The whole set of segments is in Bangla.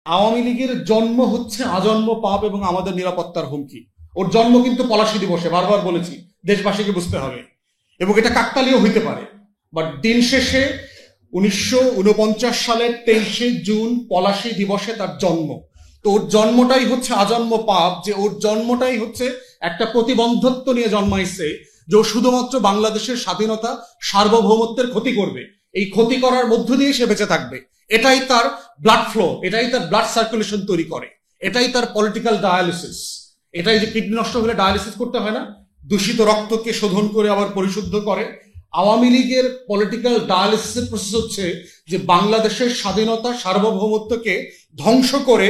আওয়ামী লীগের জন্ম হচ্ছে আজন্ম পাপ এবং আমাদের নিরাপত্তার হুমকি। ওর জন্ম কিন্তু পলাশী দিবসে, বারবার বলেছি, দেশবাসীকে বুঝতে হবে। এবং এটা কাকতালীয় হইতে পারে, বাট দিন শেষে 1949 সালের 23শে জুন পলাশী দিবসে তার জন্ম। তো ওর জন্মটাই হচ্ছে আজন্ম পাপ, যে ওর জন্মটাই হচ্ছে একটা প্রতিবন্ধত্ব নিয়ে জন্মাইছে, যে ও শুধুমাত্র বাংলাদেশের স্বাধীনতা সার্বভৌমত্বের ক্ষতি করবে, এই ক্ষতি করার মধ্য দিয়ে সে বেঁচে থাকবে। এটাই তার ব্লাড ফ্লো, এটাই তার ব্লাড সার্কুলেশন তৈরি করে, এটাই তার পলিটিক্যাল ডায়ালিসিস। এটাই যে কিডনি নষ্ট হলে ডায়ালিসিস করতে হয় না, দূষিত রক্তকে শোধন করে আবার পরিশুদ্ধ করে। আওয়ামী লীগের পলিটিক্যাল ডায়ালিসিসের প্রসেস হচ্ছে যে বাংলাদেশের স্বাধীনতা সার্বভৌমত্বকে ধ্বংস করে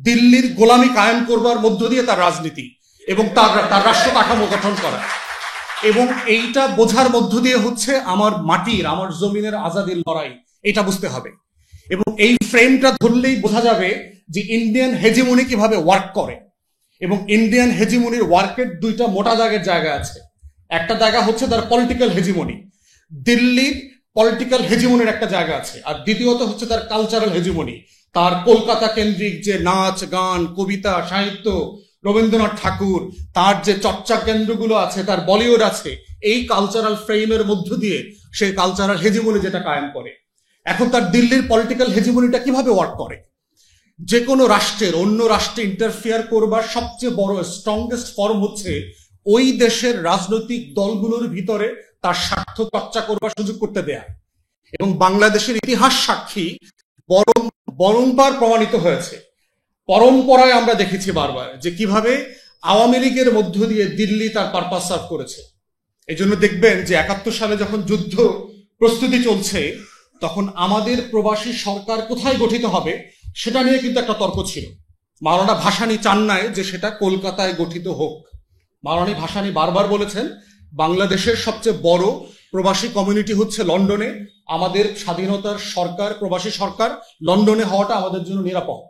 দিল্লির গোলামি কায়েম করবার মধ্য দিয়ে তার রাজনীতি এবং তার রাষ্ট্র কাঠামো গঠন করা। এবং এইটা বোঝার মধ্য দিয়ে হচ্ছে আমার মাটির, আমার জমিনের আজাদির লড়াই, এটা বুঝতে হবে। এবং এই ফ্রেমটা ধরলেই বোঝা যাবে যে ইন্ডিয়ান হেজিমনি কিভাবে ওয়ার্ক করে। এবং ইন্ডিয়ান হেজিমনির ওয়ার্কের দুইটা মোটা দাগের জায়গা আছে। একটা জায়গা হচ্ছে তার পলিটিক্যাল হেজিমনি, দিল্লির পলিটিক্যাল হেজিমনির একটা জায়গা আছে। আর দ্বিতীয়ত হচ্ছে তার কালচারাল হেজিমনি, তার কলকাতা কেন্দ্রিক যে নাচ গান কবিতা সাহিত্য, রবীন্দ্রনাথ ঠাকুর, তার যে চর্চা কেন্দ্রগুলো আছে, তার বলিউড আছে, এই কালচারাল ফ্রেমের মধ্য দিয়ে সেই কালচারাল হেজিমনি যেটা কায়েম করে। এখন তার দিল্লির পলিটিক্যাল হেজিমনিটা কিভাবে ওয়ার্ক করে? যে কোনো রাষ্ট্রের অন্য রাষ্ট্রে ইন্টারফিয়ার করবার সবচেয়ে বড় স্ট্রংগেস্ট ফর্ম হচ্ছে ওই দেশের রাজনৈতিক দলগুলোর ভিতরে তার স্বার্থ চর্চা করবার সুযোগ করতে দেয়া। এবং বাংলাদেশের ইতিহাস সাক্ষী, বারংবার প্রমাণিত হয়েছে, পরম্পরায় আমরা দেখেছি বারবার যে কিভাবে আওয়ামী লীগের মধ্য দিয়ে দিল্লি তার পারপাস সার্ভ করেছে। এই জন্য দেখবেন যে 71 সালে যখন যুদ্ধ প্রস্তুতি চলছে, তখন আমাদের প্রবাসী সরকার কোথায় গঠিত হবে সেটা নিয়ে কিন্তু একটা তর্ক ছিল। মাওলানা ভাসানী চান নাই যে সেটা কলকাতায় গঠিত হোক। মাওলানা ভাসানী বারবার বলেছেন বাংলাদেশের সবচেয়ে বড় প্রবাসী কমিউনিটি হচ্ছে লন্ডনে, আমাদের স্বাধীনতার সরকার, প্রবাসী সরকার লন্ডনে হওয়াটা আমাদের জন্য নিরাপদ।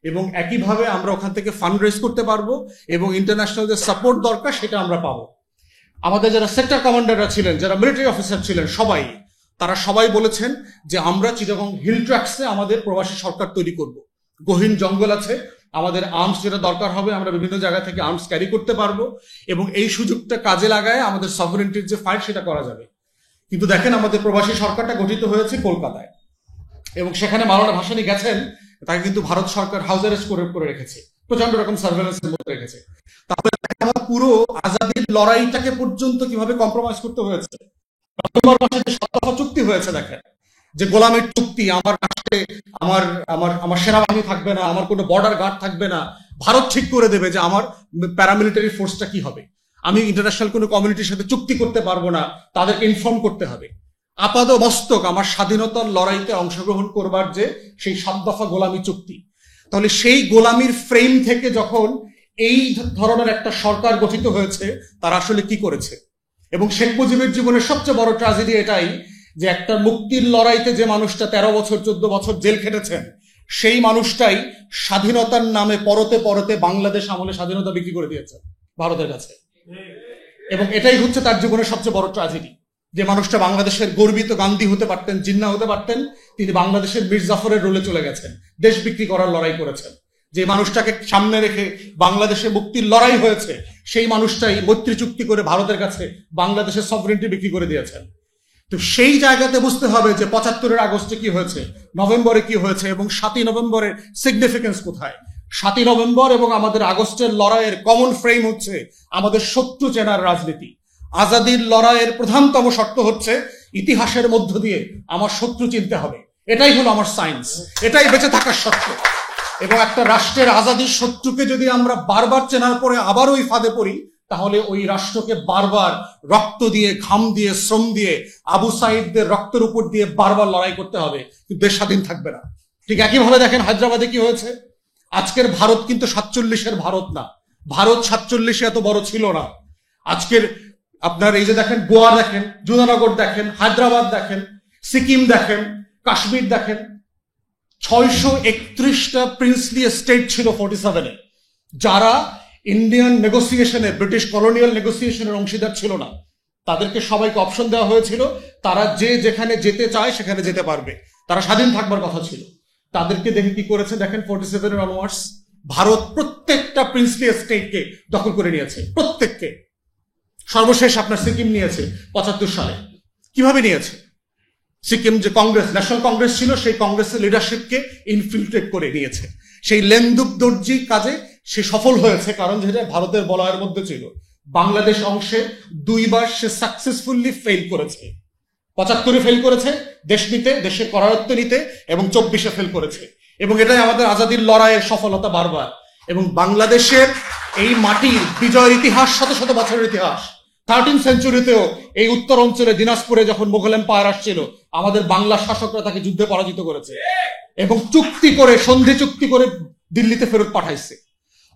এবং একইভাবে আমরা ওখান থেকে ফান্ড রেজ করতে পারবো এবং ইন্টারন্যাশনাল যে সাপোর্ট দরকার সেটা আমরা পাবো। আমাদের যারা সেক্টর কমান্ডাররা ছিলেন, যারা মিলিটারি অফিসার ছিলেন, তারা সবাই বলেছেন যে আমরা চিটাগং হিল ট্র্যাক্সে আমাদের প্রবাসী সরকার তৈরি করব। গহীন জঙ্গল আছে, আমাদের আর্মস যেটা দরকার হবে আমরা বিভিন্ন জায়গা থেকে আর্মস ক্যারি করতে পারবো এবং এই সুযোগটা কাজে লাগায় আমাদের সভারেন্টির যে ফাইট সেটা করা যাবে। কিন্তু দেখেন আমাদের প্রবাসী সরকারটা গঠিত হয়েছে কলকাতায়, এবং সেখানে মাওলানা ভাসানী গেছেন, তাকে কিন্তু ভারত সরকার হাউস অ্যারেস্ট করে রেখেছে, প্রচন্ড রকম সার্ভেলেন্সের মধ্যে রেখেছে। তাহলে আমার পুরো আজাদির লড়াইটাকে পর্যন্ত কিভাবে কম্প্রোমাইজ করতে হয়েছে। নভেম্বর মাসে যে 7 দফা চুক্তি হয়েছে, দেখেন যে গোলামের চুক্তি, আমার রাষ্ট্রে আমার আমার আমার সেনাবাহিনী থাকবে না, আমার কোনো বর্ডার গার্ড থাকবে না, ভারত ঠিক করে দেবে যে আমার প্যারামিলিটারি ফোর্সটা কি হবে, আমি ইন্টারন্যাশনাল কোনো কমিউনিটির সাথে চুক্তি করতে পারবো না, তাদেরকে ইনফর্ম করতে হবে। আপাদ মস্তক আমার স্বাধীনতার লড়াইতে অংশগ্রহণ করবার যে সেই 7 দফা গোলামি চুক্তি, তাহলে সেই গোলামির ফ্রেম থেকে যখন এই ধরনের একটা সরকার গঠিত হয়েছে, তারা আসলে কি করেছে। এবং শেখ মুজিবের জীবনের সবচেয়ে বড় ট্র্যাজেডি এটাই যে একটা মুক্তির লড়াইতে যে মানুষটা 13 বছর 14 বছর জেল খেটেছেন, সেই মানুষটাই স্বাধীনতার নামে পরতে পরতে বাংলাদেশ আমলে স্বাধীনতা বিক্রি করে দিয়েছে ভারতের কাছে। এবং এটাই হচ্ছে তার জীবনের সবচেয়ে বড় ট্র্যাজেডি, যে মানুষটা বাংলাদেশের গর্বিত গান্ধী হতে পারতেন, জিন্না হতে পারতেন, তিনি বাংলাদেশের মীর জাফরের রোলে চলে গেছেন, দেশ বিক্রি করার লড়াই করেছেন। যে মানুষটাকে সামনে রেখে বাংলাদেশে মুক্তির লড়াই হয়েছে, সেই মানুষটাই মৈত্রী চুক্তি করে ভারতের কাছে বাংলাদেশের সভরেন্টি বিক্রি করে দিয়েছেন। তো সেই জায়গাতে বুঝতে হবে যে 75-এর আগস্টে কি হয়েছে, নভেম্বরে কি হয়েছে এবং 7ই নভেম্বরের সিগনিফিকেন্স কোথায়। 7ই নভেম্বর এবং আমাদের আগস্টের লড়াইয়ের কমন ফ্রেম হচ্ছে আমাদের শত্রু চেনার রাজনীতি। আজাদির লড়াইয়ের প্রধানতম শর্ত হচ্ছে ইতিহাসের মধ্য দিয়ে আমার শত্রু চিনতে হবে, এটাই হলো আমার সায়েন্স, এটাই বেঁচে থাকার শর্ত। এবং একটা রাষ্ট্রের আজাদির শত্রুকে যদি আমরা বারবার চেনার পরে আবার ওই ফাঁদে পড়ি, তাহলে ওই রাষ্ট্রকে বারবার রক্ত দিয়ে, ঘাম দিয়ে, শ্রম দিয়ে, আবু সাইদদের রক্তের উপর দিয়ে বারবার লড়াই করতে হবে, কিন্তু দেশ স্বাধীন থাকবে না। ঠিক একইভাবে দেখেন হায়দ্রাবাদে কি হয়েছে। আজকের ভারত কিন্তু 47-এর ভারত না, ভারত 47-এ এত বড় ছিল না। আজকের আপনার এই যে দেখেন গোয়া দেখেন, জুনানগর দেখেন, হায়দ্রাবাদ দেখেন, সিকিম দেখেন, কাশ্মীর দেখেন, 631টা প্রিন্সলি স্টেট ছিল 47-এ, যারা ইন্ডিয়ান নেগোসিয়েশনে, ব্রিটিশ কলোনিয়াল নেগোসিয়েশনের অংশীদার ছিল না। তাদেরকে সবাইকে অপশন দেওয়া হয়েছিল, তারা যে যেখানে যেতে চায় সেখানে যেতে পারবে, তারা স্বাধীন থাকবার কথা ছিল। তাদেরকে দেখে কি করেছে দেখেন, 47 অনওয়ার্ডস ভারত প্রত্যেকটা প্রিন্সলি স্টেটকে দখল করে নিয়েছে, প্রত্যেককে। সর্বশেষ আপনার সিকিম নিয়েছে 75 সালে। কিভাবে নিয়েছে? সিকিম যে কংগ্রেস, ন্যাশনাল কংগ্রেস ছিল, সেই কংগ্রেসের লিডারশিপকে ইনফিল্ট্রেট করে নিয়েছে। সেই লেন্দুক দর্জি কাজে সে সফল হয়েছে, কারণ যেটা ভারতের বলয়ের মধ্যে ছিল। বাংলাদেশ অংশে 2 বার সে সাকসেসফুলি ফেল করেছে। 75-এ ফেল করেছে দেশ নিতে, দেশের করায়ত্ত নিতে, এবং 24-এ ফেল করেছে। এবং এটাই আমাদের আজাদির লড়াইয়ের সফলতা বারবার। এবং বাংলাদেশের এই মাটির বিজয়ের ইতিহাস শত শত বছরের ইতিহাস। 13th সেঞ্চুরিতেও এই উত্তর অঞ্চলে দিনাজপুরে যখন মুঘল এম্পায়ার আসছিল, আমাদের বাংলা শাসকরা তাকে যুদ্ধে পরাজিত করেছে এবং চুক্তি করে, সন্ধি চুক্তি করে দিল্লিতে ফেরত পাঠাইছে।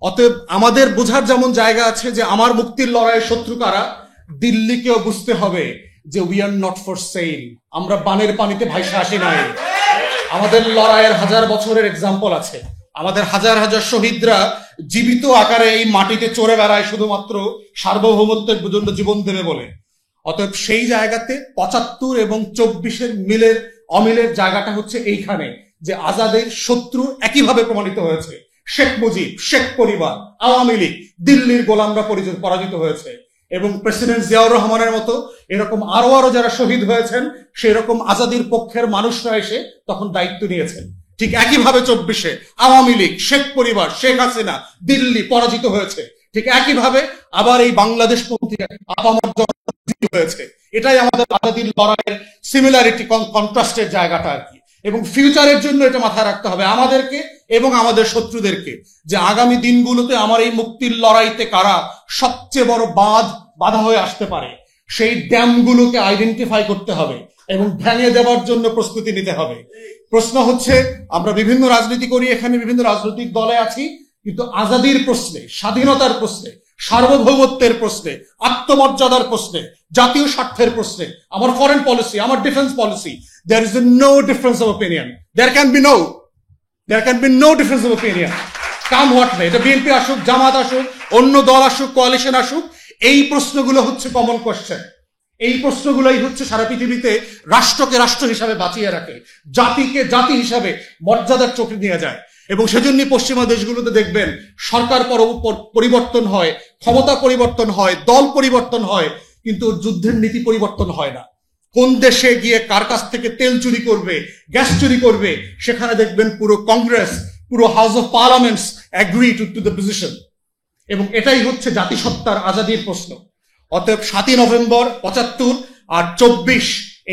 অতএব আমাদের বোঝার যেমন জায়গা আছে যে আমার মুক্তির লড়াইয়ের শত্রু কারা, দিল্লিকেও বুঝতে হবে যে we are not for sale. আমরা বানের পানিতে ভাইসা আসি নাই। আমাদের লড়াইয়ের হাজার বছরের এক্সাম্পল আছে। আমাদের হাজার হাজার শহীদরা জীবিত আকারে এই মাটিতে চড়ে বেড়ায় শুধুমাত্র সার্বভৌমত্বের জন্য জীবন দেবে বলে। অতএব সেই জায়গাতে 75 এবং 24-এর অমিলের জায়গাটা হচ্ছে এইখানে, যে আজাদের শত্রু একইভাবে প্রমাণিত হয়েছে। শেখ মুজিব, শেখ পরিবার, আওয়ামী লীগ, দিল্লির গোলামরা পরাজিত হয়েছে। এবং প্রেসিডেন্ট জিয়াউর রহমানের মতো এরকম আরো যারা শহীদ হয়েছেন, সেই রকম আজাদির পক্ষের মানুষরা এসে তখন দায়িত্ব নিয়েছেন। ঠিক একইভাবে 24-এ আওয়ামী লীগ, শেখ পরিবার, শেখ হাসিনা, দিল্লি পরাজিত হয়েছে। ঠিক একইভাবে আবার এই বাংলাদেশ পন্থী আপামর হয়েছে। এটাই আমাদের আজাদির লড়াইয়ের সিমিলারিটি, কন্ট্রাস্টের জায়গাটা আর কি। এবং ফিউচারের জন্য এটা মাথায় রাখতে হবে আমাদেরকে এবং আমাদের শত্রুদেরকে, যে আগামী দিনগুলোতে আমার এই মুক্তির লড়াইতে কারা সবচেয়ে বড় বাধা হয়ে আসতে পারে, সেই ড্যামগুলোকে আইডেন্টিফাই করতে হবে এবং ভেঙে দেওয়ার জন্য প্রস্তুতি নিতে হবে। প্রশ্ন হচ্ছে, আমরা বিভিন্ন রাজনীতি করি, এখানে বিভিন্ন রাজনৈতিক দলে আছি, কিন্তু আজাদির প্রশ্নে, স্বাধীনতার প্রশ্নে, সার্বভৌমত্বের প্রশ্নে, আত্মমর্যাদার প্রশ্নে, জাতীয় স্বার্থের প্রশ্নে, আমার ফরেন পলিসি, আমার defence policy, there is no difference of opinion. There can be no difference of opinion. Come what may, এটা বিএনপি আসুক, জামাত আসুক, অন্য দল আসুক, কোয়ালিশন আসুক, এই প্রশ্নগুলো হচ্ছে কমন কোয়েশ্চেন। এই প্রশ্নগুলোই হচ্ছে সারা পৃথিবীতে রাষ্ট্রকে রাষ্ট্র হিসাবে বাঁচিয়ে রাখে, জাতিকে জাতি হিসাবে মর্যাদার চোখে নিয়ে যায়। এবং সেজন্য পশ্চিমা দেশগুলোতে দেখবেন সরকার পরিবর্তন হয়, ক্ষমতা পরিবর্তন হয়, দল পরিবর্তন হয়, কিন্তু যুদ্ধের নীতি পরিবর্তন হয় না। কোন দেশে গিয়ে কার কাছ থেকে তেল চুরি করবে, গ্যাস চুরি করবে, সেখানে দেখবেন পুরো কংগ্রেস, পুরো house of parliaments agree to the position. এবং এটাই হচ্ছে জাতিসত্তার আজাদির প্রশ্ন। অতএব 7ই নভেম্বর 75 আর 24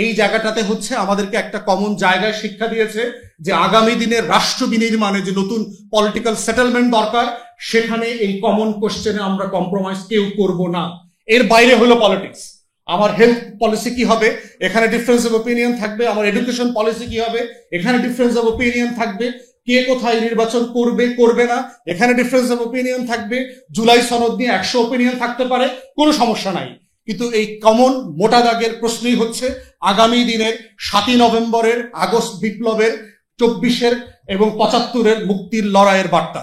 এই জায়গাটাতে হচ্ছে আমাদেরকে একটা কমন জায়গায় শিক্ষা দিয়েছে যে আগামী দিনের রাষ্ট্র বিনির্মাণে যে নতুন পলিটিক্যাল সেটেলমেন্ট দরকার, সেখানে এই কমন কোশ্চেনে আমরা কম্প্রোমাইজ কেউ করব না। এর বাইরে হলো পলিটিক্স। আমার হেলথ পলিসি কি হবে, এখানে ডিফারেন্স অফ ওপিনিয়ন থাকবে। আমার এডুকেশন পলিসি কি হবে, এখানে ডিফারেন্স অফ ওপিনিয়ন থাকবে। কে কোথায় নির্বাচন করবে না, এখানে ডিফারেন্স অফ ওপিনিয়ন থাকবে। জুলাই সনদ নিয়ে 100 ওপিনিয়ন থাকতে পারে, কোনো সমস্যা নাই। কিন্তু এই কমন মোটা দাগের প্রশ্নই হচ্ছে আগামী দিনের 7ই নভেম্বরের, আগস্ট বিপ্লবের, 24-এর এবং 75-এর মুক্তির লড়াইয়ের বার্তা।